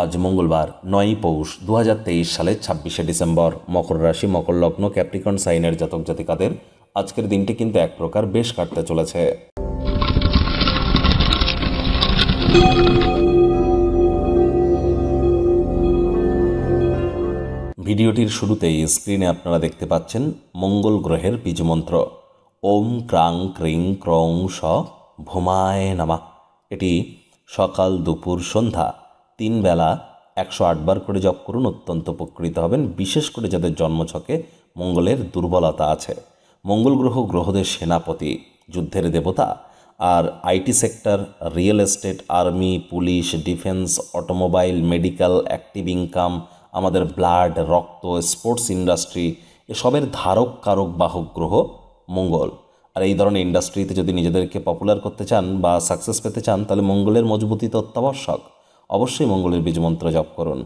আজ মঙ্গলবার ৯ই পৌষ ২০২৩ সালের ২৬শে ডিসেম্বর। মকর রাশি, মকর লগ্ন, ক্যাপ্রিকন সাইনের জাতক জাতিকাদের আজকের দিনটি কিন্তু এক প্রকার বেশ কাটতে চলেছে। ভিডিওটির শুরুতেই স্ক্রিনে আপনারা দেখতে পাচ্ছেন মঙ্গল গ্রহের বীজমন্ত্র ওম ক্রাং ক্রিং ক্রং স ভূমায় নামা। এটি সকাল, দুপুর, সন্ধ্যা ৩ বেলা ১০৮ বার করে জপ করুন, অত্যন্ত উপকৃত হবেন। বিশেষ করে যাদের জন্মছকে মঙ্গলের দুর্বলতা আছে। মঙ্গল গ্রহ গ্রহদের সেনাপতি, যুদ্ধের দেবতা, আর IT sector, real estate, army, police, defence, automobile, medical, active income, আমাদের ব্লাড, রক্ত, স্পোর্টস ইন্ডাস্ট্রি, এসবের ধারক কারক বাহক গ্রহ মঙ্গল। আর এই ধরনের ইন্ডাস্ট্রিতে যদি নিজেদেরকে পপুলার করতে চান বা সাকসেস পেতে চান, তাহলে মঙ্গলের মজবুতি তো অত্যাবশ্যক। অবশ্যই মঙ্গলের বীজমন্ত্র জপ করুন।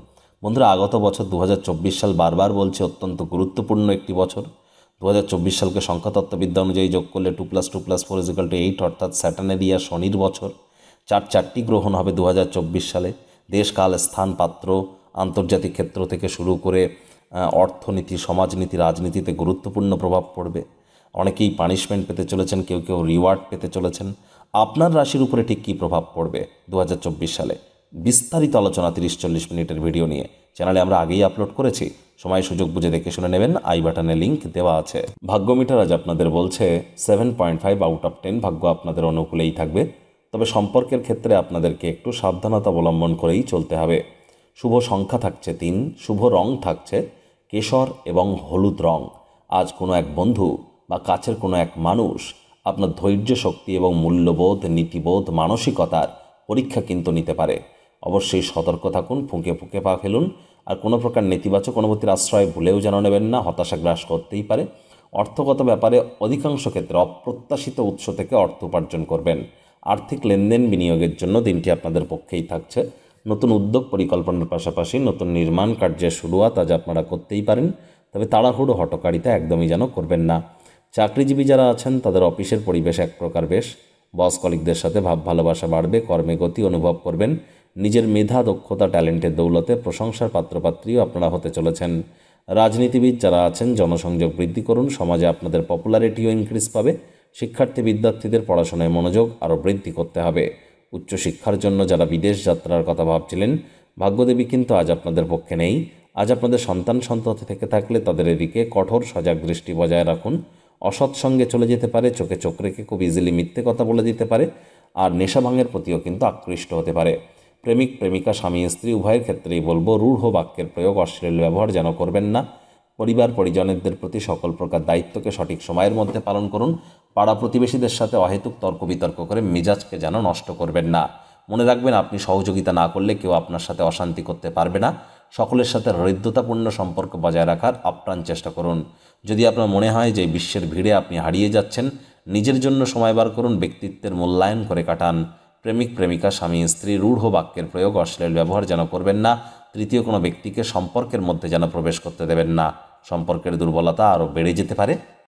বন্ধুরা, আগত বছর ২০২৪ সাল বারবার বলছে অত্যন্ত গুরুত্বপূর্ণ একটি বছর। ২০২৪ সালকে সংখ্যাতত্ত্ববিদ্যা অনুযায়ী যোগ করলে 2+2+4 = 8, অর্থাৎ স্যাটার্নের ইয়ার, শনির বছর। চারটি গ্রহণ হবে ২০২৪ সালে। দেশ, কাল, স্থান, পাত্র, আন্তর্জাতিক ক্ষেত্র থেকে শুরু করে অর্থনীতি, সমাজনীতি, রাজনীতিতে গুরুত্বপূর্ণ প্রভাব পড়বে। অনেকেই পানিশমেন্ট পেতে চলেছেন, কেউ কেউ রিওয়ার্ড পেতে চলেছেন। আপনার রাশির উপরে ঠিক কী প্রভাব পড়বে ২০২৪ সালে, বিস্তারিত আলোচনা ৩০-৪০ মিনিটের ভিডিও নিয়ে চ্যানেলে আমরা আগেই আপলোড করেছি। সময় সুযোগ বুঝে দেখে শুনে নেবেন, আই বাটনে লিঙ্ক দেওয়া আছে। ভাগ্য মিটার আজ আপনাদের বলছে 7.5 আউট অফ 10। ভাগ্য আপনাদের অনুকূলেই থাকবে, তবে সম্পর্কের ক্ষেত্রে আপনাদেরকে একটু সাবধানতা অবলম্বন করেই চলতে হবে। শুভ সংখ্যা থাকছে ৩, শুভ রং থাকছে কেশর এবং হলুদ রং। আজ কোনো এক বন্ধু বা কাছের কোনো এক মানুষ আপনার ধৈর্য শক্তি এবং মূল্যবোধ, নীতিবোধ, মানসিকতার পরীক্ষা কিন্তু নিতে পারে। অবশ্যই সতর্ক থাকুন, ফুঁকে ফুঁকে পা ফেলুন। আর কোনো প্রকার নেতিবাচক অনুভূতির আশ্রয় ভুলেও যেন নেবেন না, হতাশা গ্রাস করতেই পারে। অর্থগত ব্যাপারে অধিকাংশ ক্ষেত্রে অপ্রত্যাশিত উৎস থেকে অর্থ উপার্জন করবেন। আর্থিক লেনদেন বিনিয়োগের জন্য দিনটি আপনাদের পক্ষেই থাকছে। নতুন উদ্যোগ পরিকল্পনার পাশাপাশি নতুন নির্মাণ কার্যের শুরুয়াত আজ আপনারা করতেই পারেন, তবে তাড়াহুড়ো হটকারিতা একদমই যেন করবেন না। চাকরিজীবী যারা আছেন তাদের অফিসের পরিবেশ এক প্রকার বেশ। বস কলিগদের সাথে ভাব ভালোবাসা বাড়বে, কর্মে গতি অনুভব করবেন। নিজের মেধা, দক্ষতা, ট্যালেন্টের দৌলতে প্রশংসার পাত্রপাত্রীও আপনারা হতে চলেছেন। রাজনীতিবিদ যারা আছেন জনসংযোগ বৃদ্ধি করুন, সমাজে আপনাদের পপুলারিটিও ইনক্রিজ পাবে। শিক্ষার্থী বিদ্যার্থীদের পড়াশোনায় মনোযোগ আরও বৃদ্ধি করতে হবে। উচ্চশিক্ষার জন্য যারা বিদেশ যাত্রার কথা ভাবছিলেন, ভাগ্যদেবী কিন্তু আজ আপনাদের পক্ষে নেই। আজ আপনাদের সন্ততি থেকে থাকলে তাদের এদিকে কঠোর সজাগ দৃষ্টি বজায় রাখুন। অসৎ সঙ্গে চলে যেতে পারে, চোখে চোখ রেখে খুব ইজিলি মিথ্যে কথা বলে দিতে পারে। আর নেশা ভাঙের প্রতিও কিন্তু আকৃষ্ট হতে পারে। প্রেমিক প্রেমিকা, স্বামী স্ত্রী উভয়ের ক্ষেত্রেই বলবো রূঢ় বাক্যের প্রয়োগ, অশ্লীল ব্যবহার যেন করবেন না। পরিবার পরিজনদের প্রতি সকল প্রকার দায়িত্বকে সঠিক সময়ের মধ্যে পালন করুন। পাড়া প্রতিবেশীদের সাথে অহেতুক তর্ক বিতর্ক করে মেজাজকে যেন নষ্ট করবেন না। মনে রাখবেন, আপনি সহযোগিতা না করলে কেউ আপনার সাথে অশান্তি করতে পারবে না। সকলের সাথে হৃদ্যতাপূর্ণ সম্পর্ক বজায় রাখার আপ্রাণ চেষ্টা করুন। যদি আপনার মনে হয় যে বিশ্বের ভিড়ে আপনি হারিয়ে যাচ্ছেন, নিজের জন্য সময় বার করুন, ব্যক্তিত্বের মূল্যায়ন করে কাটান। প্রেমিক প্রেমিকা, স্বামী স্ত্রী রূঢ় বাক্যের প্রয়োগ, অশ্লীল ব্যবহার যেন করবেন না। তৃতীয় কোনো ব্যক্তিকে সম্পর্কের মধ্যে যেন প্রবেশ করতে দেবেন না। সম্পর্কের দুর্বলতা আরও বেড়ে যেতে পারে,